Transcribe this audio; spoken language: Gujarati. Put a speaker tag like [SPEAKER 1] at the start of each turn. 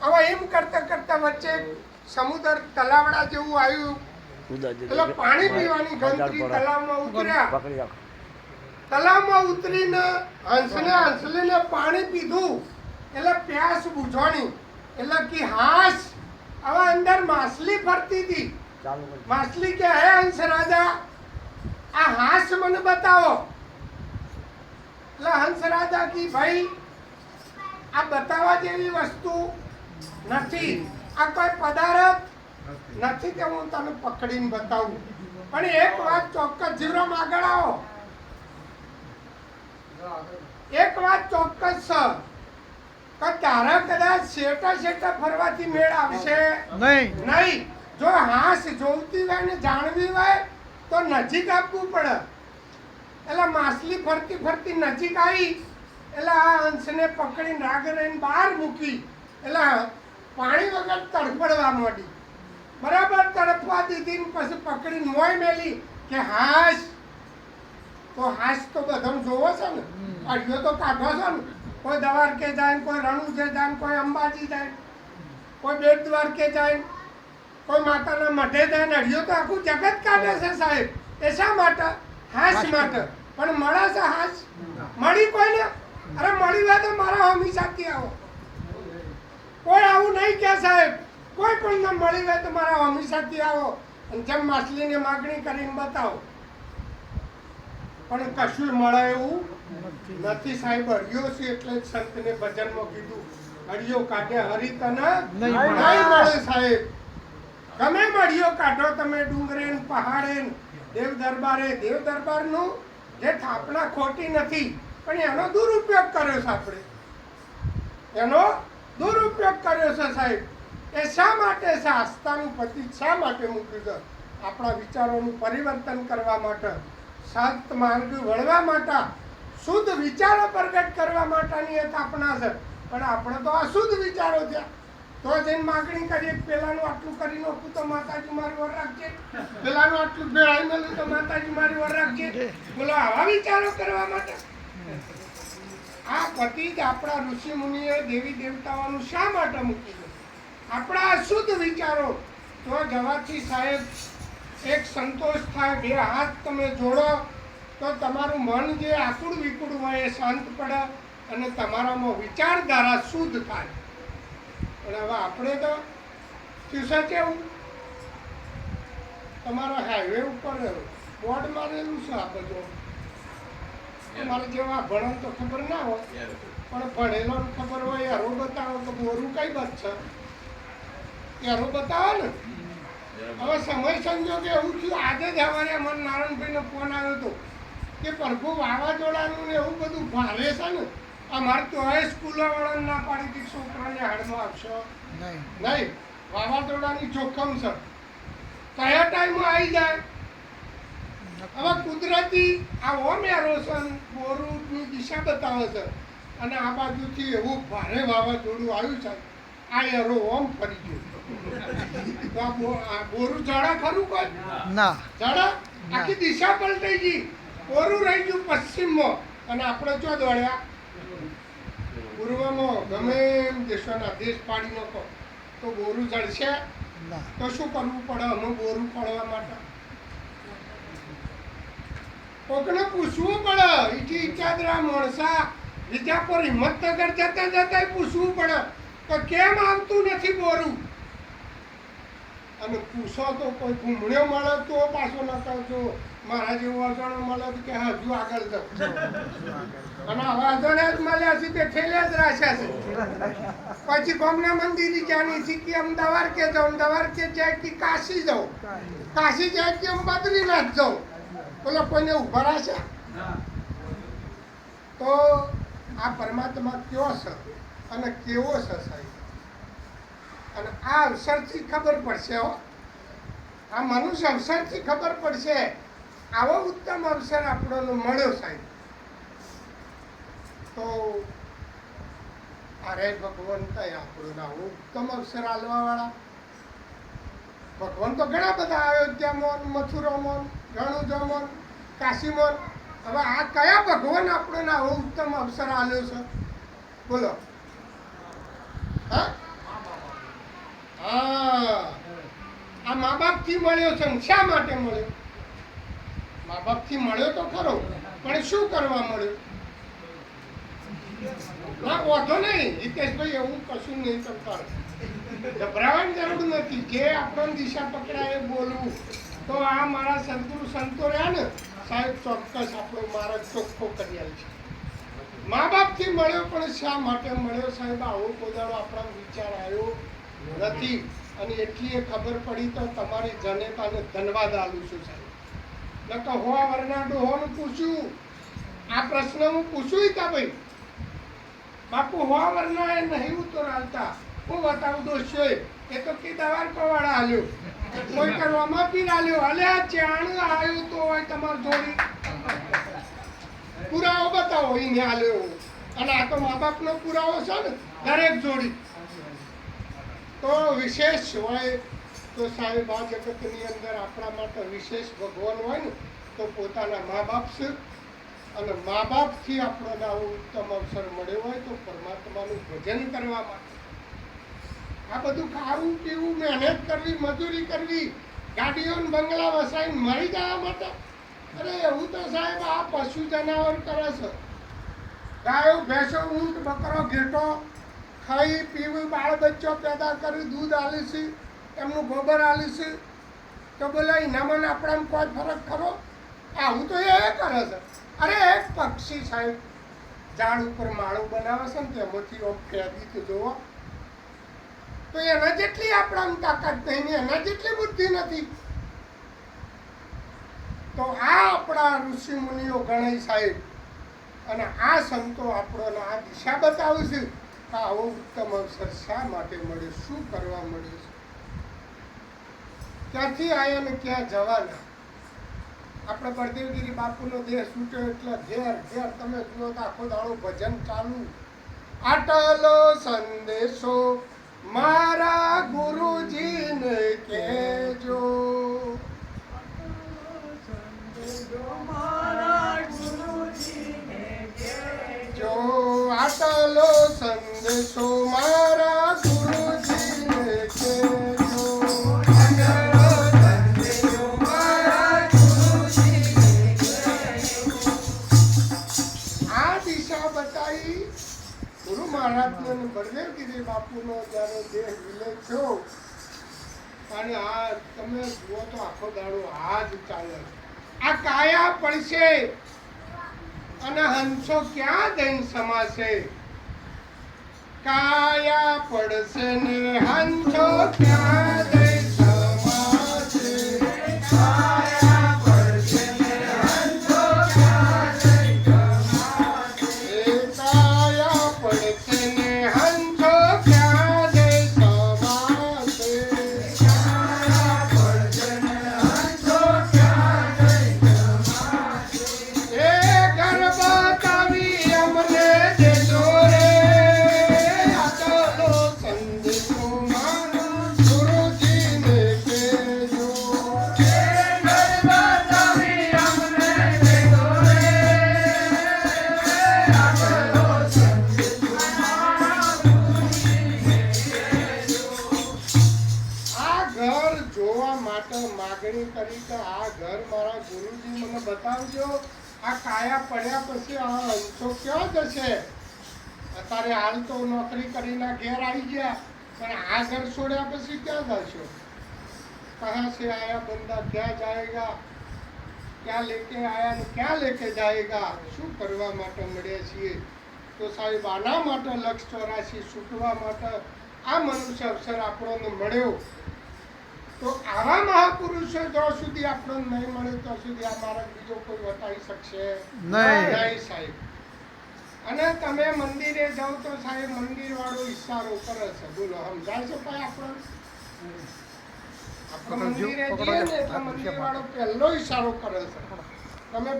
[SPEAKER 1] હવે એમ કરતા કરતા વચ્ચે સમુદ્ર તલાવડા જેવું આવ્યું, એટલે પાણી પીવાની ગંતરી તલાવમાં ઉતર્યા. તલાવમાં ઉતરીને હંસલીને પાણી પીધું, એટલે પ્યાસ બુઝાણી. એટલે કે હાસ, હવે અંદર માછલી ફરતી હતી. માછલી કે હે હંસ રાજા, આ હાસ મને બતાવો. એટલે હંસ રાજા કી ભાઈ આ બતાવવા જેવી વસ્તુ નથી, આ કોઈ પદાર્થ નથી કે હું તને પકડીને બતાવું. પણ એક વાત ચોક્કસ, જીવરામ આગળ આવો. એક વાત ચોક્કસ છે કે તારા કદાચ શેટા શેટા ફરવાથી મેળ આવશે નહીં. જો હાસ જોવતી હોય ને જાણવી હોય તો નજીક આપવું પડે. એટલે માછલી ફરતી ફરતી નજીક આવી, એટલે આ હંસને પકડી નાગરાઈને બહાર મૂકી. એટલે પાણી વગર તડફડવા માંડી. બરાબર તડફવા દીધી ને પછી પકડીને મોય મેલી કે હાસ. તો હાસ તો બધાને જોવો છે ને, અડિયો તો કાઢો છો ને. કોઈ દ્વારકે જાય, કોઈ રણુજે જાય, કોઈ અંબાજી જાય, કોઈ બેટ દ્વારકે જાય, કોઈ માતાના મઢે જાય ને અડિયો તો આખું જગત કાઢે છે સાહેબ. એ શા માટે? હાસ માટે. પણ મળે છે હાસ? મળી કોઈને? અરે મળી હોય તો મારા હંમેશાથી આવો. કોઈ આવું નહીં કે સાહેબ, કોઈ પણ ન મળી હોય તો મારા હંમેશાથી આવો અને જેમ માછલીને માગણી કરીને બતાવો. પણ કશું મળે એવું નથી સાહેબ. હરિયો છે એટલે જ સંતને ભજનમાં કીધું, હરિયો કાઢે હરી તને નહીં મળે સાહેબ. તમે હરિયો કાઢો તમે ડુંગરે ને પહાડે ને દેવ દરબારે. દેવ દરબારનું જે થાપના ખોટી નથી, પણ એનો દુરુપયોગ કર્યો છે આપણે. એનો દુરુપયોગ કર્યો છે સાહેબ. એ શા માટે છે? આસ્થાનું પ્રતીક શા માટે મૂક્યું છે? આપણા વિચારોનું પરિવર્તન કરવા માટે, સત માર્ગ વળવા માટે, શુદ્ધ વિચારો પ્રગટ કરવા માટેની એ સ્થાપના છે. પણ આપણે તો અશુદ્ધ વિચારો થયા. તો જઈને માગણી કરીએ, પેલાનું આટલું કરી નાખું તો માતાજી મારી વર રાખજે, પેલાનું આટલું ભેળાઈ મળ્યું તો માતાજી મારી વર રાખજે. બોલો આવા વિચારો કરવા માટે? આ પ્રતીક આપણા ઋષિ મુનિએ દેવી દેવતાઓનું શા માટે મૂક્યું? આપણા અશુદ્ધ વિચારો. તો જવાથી સાહેબ એક સંતોષ થાય. બે હાથ તમે જોડો તો તમારું મન જે આકુડ વિકુડ હોય એ શાંત પડે અને તમારામાં વિચારધારા શુદ્ધ થાય. પણ હવે આપણે તો ટ્યુશન કેવું, તમારા હાઈવે ઉપર બોર્ડ મારેલું છે આ બધું. તમારે જેવા ભણો તો ખબર ના હોય, પણ ભણેલો ખબર હોય. યારો બતાવો કે બોરું કઈ બાત છે, યારો બતાવો ને. હવે સમય સંજોગે એવું થયું, આજે જ સવારે મને નારાયણભાઈનો ફોન આવ્યો હતો કે પ્રભુ વાવાઝોડાનું ને એવું બધું ભારે છે ને, અમારે તો હવે સ્કૂલોવાળાને ના પાડી કે છોકરાને હાડમાં આપશો નહીં, વાવાઝોડાની જોખમ છે. કયા ટાઈમમાં આવી જાય? હવે કુદરતી આ ઓમ એરોશન બોરુની દિશા બતાવે છે અને આ બાજુથી એવું ભારે વાવાઝોડું આવ્યું છે. આ એરો ઓમ ફરી ગયું તો આ બોરું જડા ખરું કોઈ ના જડા, આખી દિશા પલટાઈ ગઈ. બોરું રહી ગયું પશ્ચિમમાં અને આપણે ચો દોડ્યા પૂર્વમાં. ગમે એમ દેશોના દેશ પાડી નાખો તો બોરું જડશે તો શું કરવું પડે? અમે બોરું પડવા માટે કોકને પૂછવું પડે. ઈથી ઈચાદરા મોણસા વિજાપુર હિંમતનગર જતા જતા પૂછવું પડે તો કેમ આવતું નથી બોરું. અને પૂછો તો કોઈ ઘૂમણ્યો મળે તો પાછો ન કરજો, મારા જેવો અજાણો મળે તો કે હજુ આગળ જાઓ. અને હવે અજાણ્યા જ મળ્યા છે તે ઠેલે જ રાખ્યા છે. પછી ગામના મંદિર જ્યાંની છે કે અમ દ્વારકે જાઉં, દ્વારકે જાય કે કાશી જાઉં, કાશી જાય કે અમ બદ્રીનાથ જાઉં. બોલો કોઈને ઉભા રાખશે? તો આ પરમાત્મા કયો છે અને કેવો છે સાહેબ? અને આ અવસરથી ખબર પડશે હો, આ મનુષ્ય અવસરથી ખબર પડશે. આવો ઉત્તમ અવસર આપણને મળ્યો સાહેબ. તો અરે ભગવંત આપણને આવો ઉત્તમ અવસર આલવા વાળા ભગવાન તો ઘણા બધા, અયોધ્યામાં, મથુરામાં, રણુજામાં, કાશીમાં. હવે આ કયા ભગવાન આપણને આવો ઉત્તમ અવસર આલ્યો છે? બોલો. હા, મા બાપથી મળ્યો છે ને શા માટે મળ્યો? મા બાપથી મળ્યો તો ખરો, પણ શું કરવા મળ્યો? ના વાંધો નહીં હિતેશભાઈ, એવું કશું નહીં કરતા, ગભરાવાની જરૂર નથી. જે આપણને દિશા પકડાય એ બોલવું. તો આ મારા સદગુરુ સંતો રહ્યા ને સાહેબ, ચોક્કસ આપણો માર્ગ ચોખ્ખો કરી આલ છે. મા બાપથી મળ્યો, પણ શા માટે મળ્યો સાહેબ? આવો કોદાળો આપણા વિચાર આવ્યો નથી. અને એટલી એ ખબર પડી તો તમારી જનેતાને ધન્યવાદ આલું છું સાહેબ. નકર હોવા વરના ડોહોનું પૂછ્યું, આ પ્રશ્ન હું પૂછું તા ભાઈ બાપુ હોવા વરના એ નહીં ઉત્તર આલતા. હું બતાવું દોસ્યો એ તો કે દવાર કવાડા હાલ્યો, કોઈ કરવામાં પીર હાલ્યો. અલે આ ચાણ આવ્યું તો હોય તમાર જોડી પુરાવો બતાવો એને હાલ્યો. અને આ તો મા બાપનો પુરાવો છે ને દરેક જોડી. તો વિશેષ હોય તો સાહેબ આ જગતની અંદર આપણા માટે વિશેષ ભગવાન હોય ને તો પોતાના મા બાપ છે. અને મા બાપથી આપણને આવો ઉત્તમ અવસર મળ્યો હોય તો પરમાત્માનું ભજન કરવા માટે આ બધું ખાવું પીવું, મહેનત કરવી, મજૂરી કરવી, ગાડીઓ બંગલા વસાઈને મરી જવા માટે, અરે એવું તો સાહેબ આ પશુ જનાવર કરે છે. ગાયો ભેંસો ઊંટ બકરો ઘેટો ખાઈ પીવું, બાળ બચ્ચો પેદા કરી, દૂધ આલે છે, એમનું ગોબર આલે છે. તો બોલા એનામાં આપણામાં કોઈ ફરક ખરો? આવું તો એ કરે છે. અરે એક પક્ષી સાહેબ ઝાડ ઉપર માળું બનાવે છે ને તેમાંથી આમ ફેદી તો જોવો તો એના જેટલી આપણામાં તાકાત નહીં ને એના જેટલી બુદ્ધિ નથી. તો આ આપણા ઋષિ મુનિઓ ગણાય સાહેબ. અને આ સંતો આપણને આ દિશા બતાવે છે કે આવો ઉત્તમ અવસર શા માટે મળ્યો, શું કરવા મળ્યું છે, ક્યાંથી આવ્યા ને ક્યાં જવાના. આપણે બળદેવગીરી બાપુનો દેહ છૂટ્યો એટલે ઘેર ઘેર તમે જુઓ તો આખો દાડો ભજન ચાલુ. આટલો સંદેશો મારા ગુરુજીને કહેજો, જો આટલો સંદેશો મારા ગુરુજીને કહેજો. ગુરુ મહારાજનો બળદેવગીરી બાપુનો જ્યારે દેહ વિલય થયો અને આ તમે જુઓ તો આખો દાડો આ જ ચાલે. આ કાયા પડશે અને હંસો ક્યાં જઈને સમાશે? કાયા પડશે ને હંસો ક્યાં જઈને સમાશે? કાયા પડશે ને હંસો ક્યાં જઈને સમાશે? કાયા પડશે ને હંસો ક્યાં જઈને સમાશે? કાયા પડશે ને હંસો ક્યાં જઈને સમાશે? એ ગર્ભ આવી અમને દેજો રે, આટલો સંદેશો મારા ગુરુજીને કહેજો. એ ગર્ભ આવી અમને દેજો રે, આટલો સંદેશો મારા ગુરુજીને કહેજો. આ ઘર જોવા માટે માગણી કરી કે આ ઘર મારા ગુરુજી મને બતાવજો. આ કાયા પડ્યા પછી આ હંસો ક્યાં જશે? અત્યારે હાલ તો નોકરી કરીને ઘેર આવી ગયા, પણ આ ઘર છોડ્યા પછી ક્યાં જશો? કહા સે આયા બંદા ક્યાં જાયેગા, ક્યાં લેકે આયા ને ક્યાં લેકે જાયેગા. શું કરવા માટે મળ્યા છીએ? તો સાહેબ આના માટે લક્ષ 84 છૂટવા માટે આ મનુષ્ય અવસર આપણને મળ્યો. તો આવા મહાપુરુષો જ્યાં સુધી આપણને નહીં મળે ત્યાં સુધી આ માર્ગ બીજો કોઈ બતાવી શકશે નહીં સાહેબ. અને તમે મંદિરે જાઓ તો સાહેબ મંદિર વાળો ઈશારો કરે છે. બોલો સમજાય છે ભાઈ? આપણે મંદિરે જઈએ ને એટલે મંદિર વાળો પહેલો ઈશારો કરે છે તમે